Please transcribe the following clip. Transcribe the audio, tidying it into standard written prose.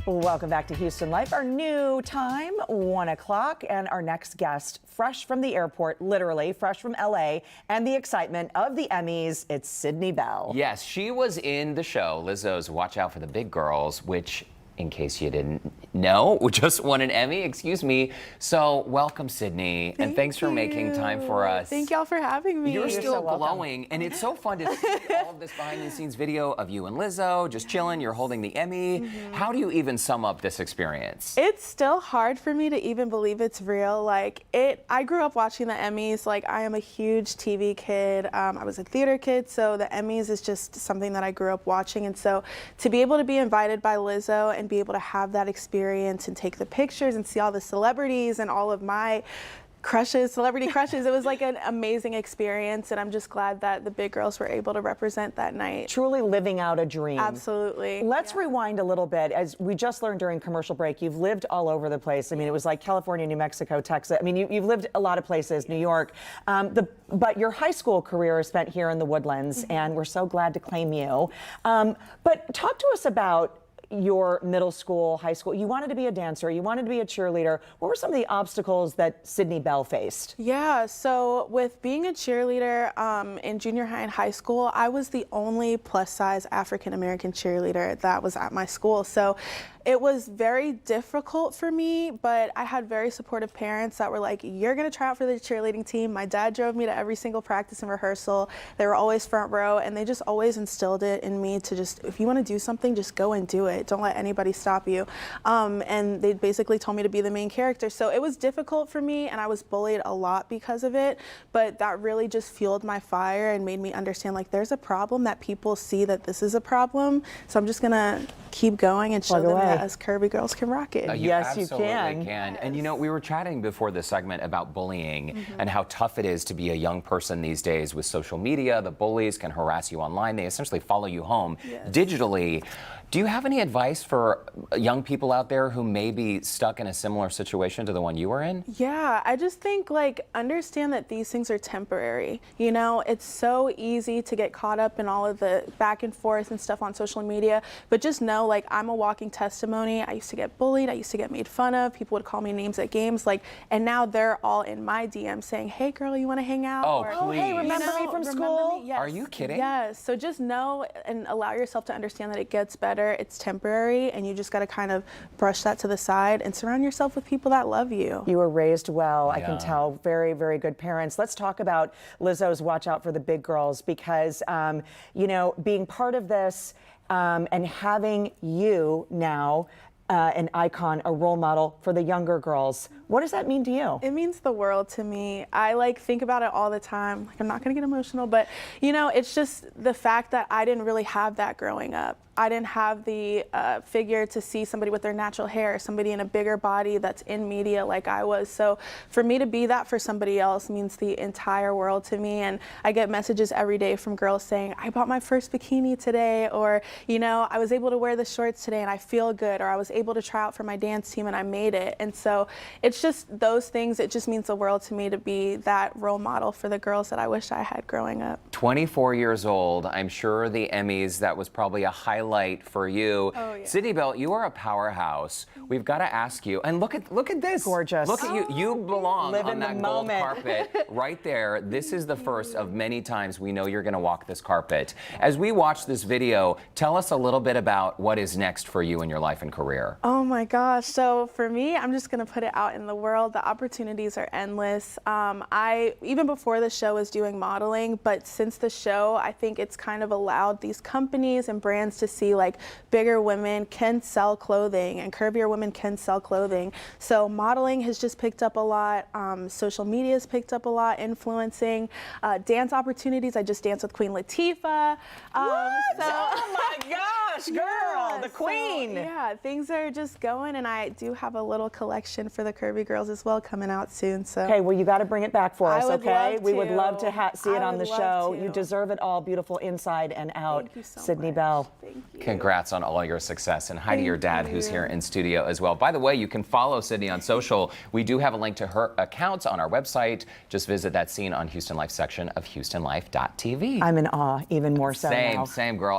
Welcome back to Houston Life. Our new time, 1 o'clock, and our next guest, fresh from the airport, literally fresh from LA, and the excitement of the Emmys, it's Sydney Bell. Yes, she was in the show, Lizzo's Watch Out for the Big Grrrls, which, in case you didn't know, just won an Emmy, excuse me. So welcome, Sydney, and thanks for making time for us. Thank y'all for having me. You're still so glowing, and it's so fun to see all of this behind-the-scenes video of you and Lizzo just chilling. You're holding the Emmy. How do you even sum up this experience? It's still hard for me to even believe it's real. I grew up watching the Emmys. I am a huge TV kid. I was a theater kid, so the Emmys is just something that I grew up watching. And so to be able to be invited by Lizzo and be able to have that experience and take the pictures and see all the celebrities and all of my celebrity crushes, it was like an amazing experience, and I'm just glad that the Big Grrrls were able to represent that night. Truly living out a dream. Absolutely. Let's rewind a little bit. As we just learned during commercial break, you've lived all over the place. I mean, it was like California, New Mexico, Texas. I mean, you've lived a lot of places, New York. But your high school career is spent here in the Woodlands, and we're so glad to claim you. But talk to us about your middle school, high school. You wanted to be a dancer, you wanted to be a cheerleader. What were some of the obstacles that Sydney Bell faced? Yeah, so with being a cheerleader in junior high and high school, I was the only plus size African American cheerleader that was at my school. So it was very difficult for me, but I had very supportive parents that were like, you're gonna try out for the cheerleading team. My dad drove me to every single practice and rehearsal. They were always front row, and they just always instilled it in me to just, if you wanna do something, just go and do it. Don't let anybody stop you. And they basically told me to be the main character. So it was difficult for me, and I was bullied a lot because of it, but that really just fueled my fire and made me understand, there's a problem that people see that this is a problem. So I'm just gonna keep going and show them that us curvy girls can rock it. Yes, you can. Yes. And you know, we were chatting before this segment about bullying and how tough it is to be a young person these days with social media. The bullies can harass you online. They essentially follow you home digitally. Do you have any advice for young people out there who may be stuck in a similar situation to the one you were in? Yeah, I just think understand that these things are temporary. You know, it's so easy to get caught up in all of the back and forth and stuff on social media, but just know I'm a walking testimony. I used to get bullied, I used to get made fun of, people would call me names at games, and now they're all in my DM saying, hey girl, you wanna hang out? Oh, please. Hey, remember me from school? Yes. Are you kidding? Yes, so just know and allow yourself to understand that it gets better. It's temporary, and you just got to kind of brush that to the side and surround yourself with people that love you. You were raised well, I can Yeah. tell. Very, very good parents. Let's talk about Lizzo's Watch Out for the Big Grrrls, because, you know, being part of this and having you now an icon, a role model for the younger girls. What does that mean to you? It means the world to me. I think about it all the time. I'm not gonna get emotional, but you know, it's just the fact that I didn't really have that growing up. I didn't have the figure to see somebody with their natural hair, somebody in a bigger body that's in media like I was. So for me to be that for somebody else means the entire world to me. And I get messages every day from girls saying, I bought my first bikini today, or, you know, I was able to wear the shorts today and I feel good, or I was able to try out for my dance team and I made it. And so it's just those things, it just means the world to me to be that role model for the girls that I wish I had growing up. 24 years old, I'm sure the Emmys, that was probably a highlight for you. Oh, yeah. Sydney Bell, you are a powerhouse. We've got to ask you, and look at this. Gorgeous. Look at you. You belong Live on in the that gold moment. carpet right there. This is the first of many times we know you're going to walk this carpet. As we watch this video, tell us a little bit about what is next for you in your life and career. Oh my gosh. So for me, I'm just going to put it out in the world. The opportunities are endless. I, even before the show, was doing modeling, but since the show, I think it's kind of allowed these companies and brands to see bigger women can sell clothing and curvier women can sell clothing. So modeling has just picked up a lot. Social media has picked up a lot, influencing. Dance opportunities. I just danced with Queen Latifah. Oh my gosh, girl, the queen. So, yeah, things are just going, and I do have a little collection for the curvy girls as well coming out soon. So okay, well, you got to bring it back for us, okay? We would love to see it on the show. You deserve it all, beautiful inside and out. Thank you so Sydney much. Bell. Thank you. Congrats on all your success, and hi to your dad who's here in studio as well. By the way, you can follow Sydney on social. We do have a link to her account on our website. Just visit that scene on Houston Life section of HoustonLife.tv. I'm in awe, even more so now. Same girl.